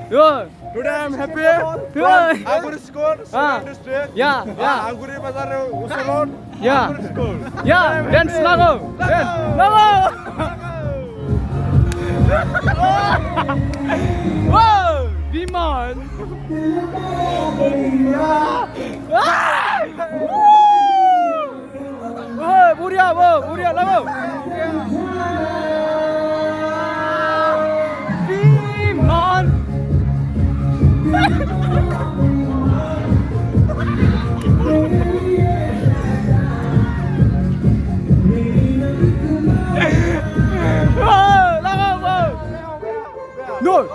Today I'm happy. Anggur school, district. Yeah. Angguri Bazar Usulon. Yeah. Anggur school. Yeah, dance lago. Dance lago. Wow, Biman. Wow, Buria lago. Biman. No.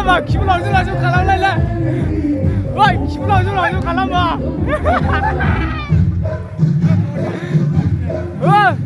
막 기분 나좀 가라래. 와 기분 나좀 가라마. 와.